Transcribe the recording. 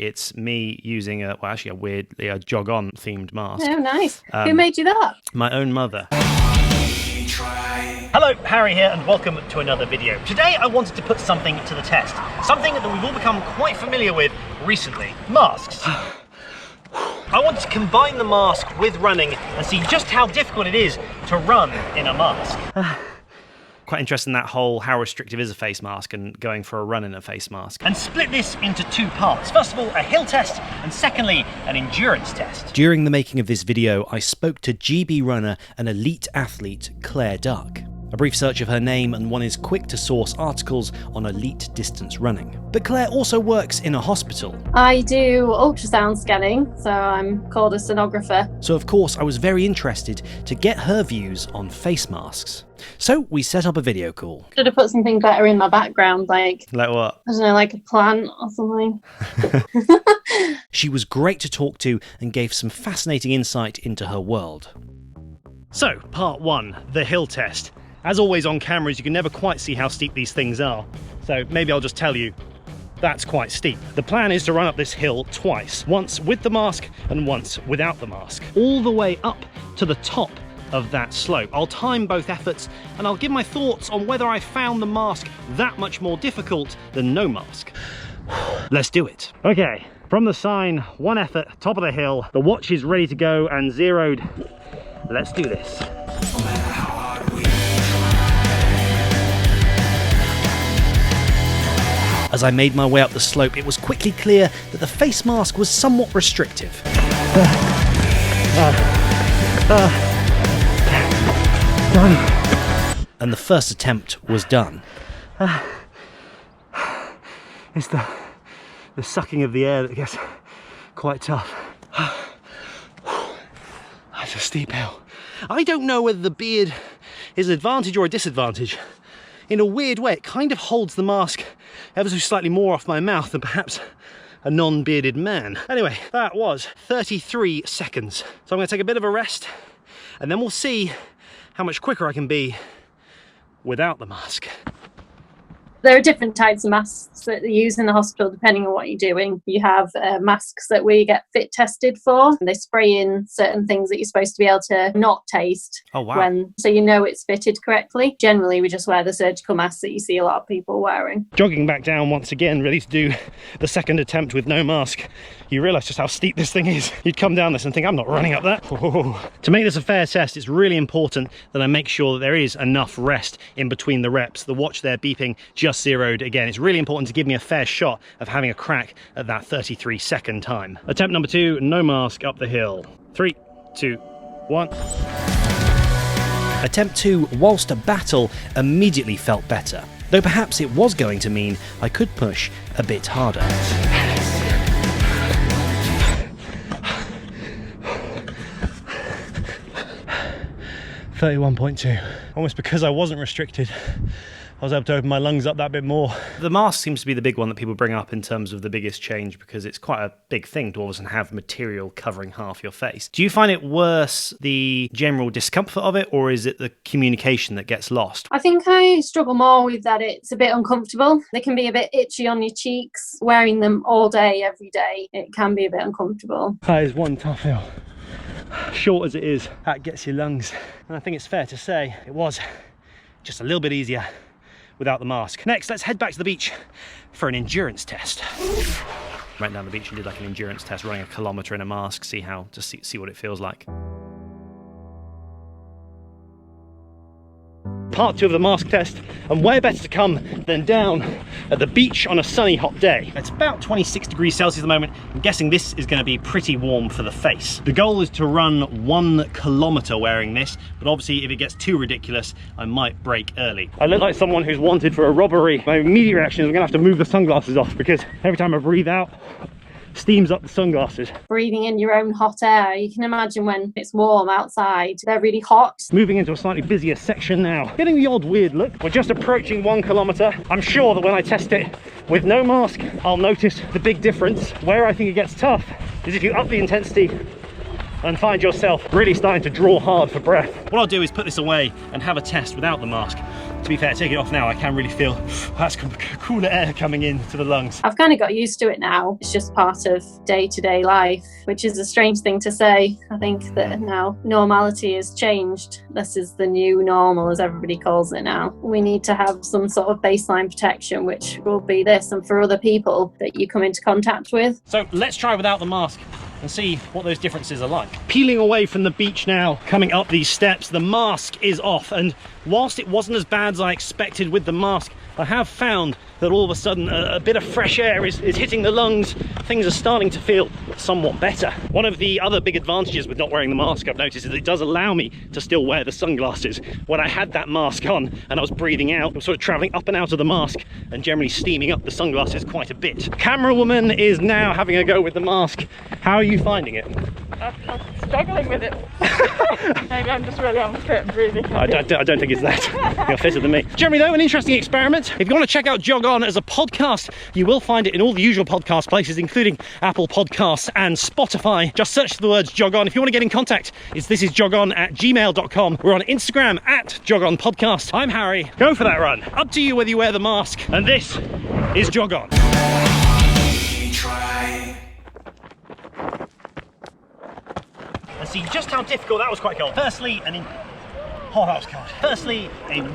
It's me using a weird Jog On themed mask. Oh, nice. Who made you that? My own mother. Hello, Harry here, and welcome to another video. Today I wanted to put something to the test. Something that we've all become quite familiar with recently. Masks. I wanted to combine the mask with running and see just how difficult it is to run in a mask. Quite interested in that whole how restrictive is a face mask and going for a run in a face mask. And split this into two parts. First of all, a hill test, and secondly, an endurance test. During the making of this video, I spoke to GB runner and elite athlete Claire Duck. A brief search of her name and one is quick to source articles on elite distance running. But Claire also works in a hospital. I do ultrasound scanning, so I'm called a sonographer. So of course I was very interested to get her views on face masks. So we set up a video call. Should have put something better in my background, like what? I don't know, like a plant or something. She was great to talk to and gave some fascinating insight into her world. So, part one, the hill test. As always on cameras, you can never quite see how steep these things are. So maybe I'll just tell you, that's quite steep. The plan is to run up this hill twice, once with the mask and once without the mask, all the way up to the top of that slope. I'll time both efforts and I'll give my thoughts on whether I found the mask that much more difficult than no mask. Let's do it. Okay, from the sign, one effort, top of the hill. The watch is ready to go and zeroed. Let's do this. As I made my way up the slope, it was quickly clear that the face mask was somewhat restrictive. And the first attempt was done. It's the sucking of the air that gets quite tough. That's a steep hill. I don't know whether the beard is an advantage or a disadvantage. In a weird way, it kind of holds the mask ever so slightly more off my mouth than perhaps a non-bearded man. Anyway, that was 33 seconds. So I'm going to take a bit of a rest and then we'll see how much quicker I can be without the mask. There are different types of masks that they use in the hospital depending on what you're doing. You have masks that we get fit tested for. They spray in certain things that you're supposed to be able to not taste. Oh, wow. So you know it's fitted correctly. Generally, we just wear the surgical masks that you see a lot of people wearing. Jogging back down once again, ready to do the second attempt with no mask. You realise just how steep this thing is. You'd come down this and think, I'm not running up that. To make this a fair test, it's really important that I make sure that there is enough rest in between the reps. The watch there beeping just zeroed again. It's really important to give me a fair shot of having a crack at that 33-second time. Attempt number 2, no mask up the hill. 3, 2, 1. Attempt 2, whilst a battle, immediately felt better, though perhaps it was going to mean I could push a bit harder. .2. Almost because I wasn't restricted, I was able to open my lungs up that bit more. The mask seems to be the big one that people bring up in terms of the biggest change because it's quite a big thing to all of a sudden have material covering half your face. Do you find it worse, the general discomfort of it, or is it the communication that gets lost? I think I struggle more with that it's a bit uncomfortable. They can be a bit itchy on your cheeks. Wearing them all day, every day, it can be a bit uncomfortable. That is one tough hill. Short as it is, that gets your lungs. And I think it's fair to say it was just a little bit easier without the mask. Next, let's head back to the beach for an endurance test. Went down the beach and did like an endurance test, running a kilometre in a mask, see what it feels like. Part 2 of the mask test, and where better to come than down at the beach on a sunny hot day. It's about 26 degrees Celsius at the moment. I'm guessing this is going to be pretty warm for the face. The goal is to run 1 kilometre wearing this, but obviously if it gets too ridiculous, I might break early. I look like someone who's wanted for a robbery. My immediate reaction is I'm going to have to move the sunglasses off because every time I breathe out, steams up the sunglasses. Breathing in your own hot air. You can imagine when it's warm outside, they're really hot. Moving into a slightly busier section now. Getting the odd weird look. We're just approaching 1 kilometre. I'm sure that when I test it with no mask, I'll notice the big difference. Where I think it gets tough is if you up the intensity and find yourself really starting to draw hard for breath. What I'll do is put this away and have a test without the mask. to be fair, taking it off now, I can really feel that's cooler air coming into the lungs. I've kind of got used to it now. It's just part of day-to-day life, which is a strange thing to say. I think that now normality has changed. This is the new normal, as everybody calls it now. We need to have some sort of baseline protection, which will be this, and for other people that you come into contact with. So let's try without the mask and see what those differences are like. Peeling away from the beach now, coming up these steps, the mask is off, and whilst it wasn't as bad as I expected with the mask, I have found that all of a sudden a bit of fresh air is hitting the lungs. Things are starting to feel somewhat better. One of the other big advantages with not wearing the mask, I've noticed, is that it does allow me to still wear the sunglasses. When I had that mask on and I was breathing out, I was sort of traveling up and out of the mask and generally steaming up the sunglasses quite a bit. Camera woman is now having a go with the mask. How are you finding it? I'm struggling with it. Maybe I'm just really unfit and breathing. I don't think it's that. You're fitter than me. Jeremy, though, an interesting experiment. If you want to check out Jog On as a podcast, you will find it in all the usual podcast places, including Apple Podcasts and Spotify. Just search the words Jog On. If you want to get in contact, this is jogon@gmail.com. We're on Instagram @Jog On Podcast. I'm Harry. Go for that run. Up to you whether you wear the mask. And this is Jog On. And see just how difficult that was. Quite cold. Firstly, that was cold. Firstly, a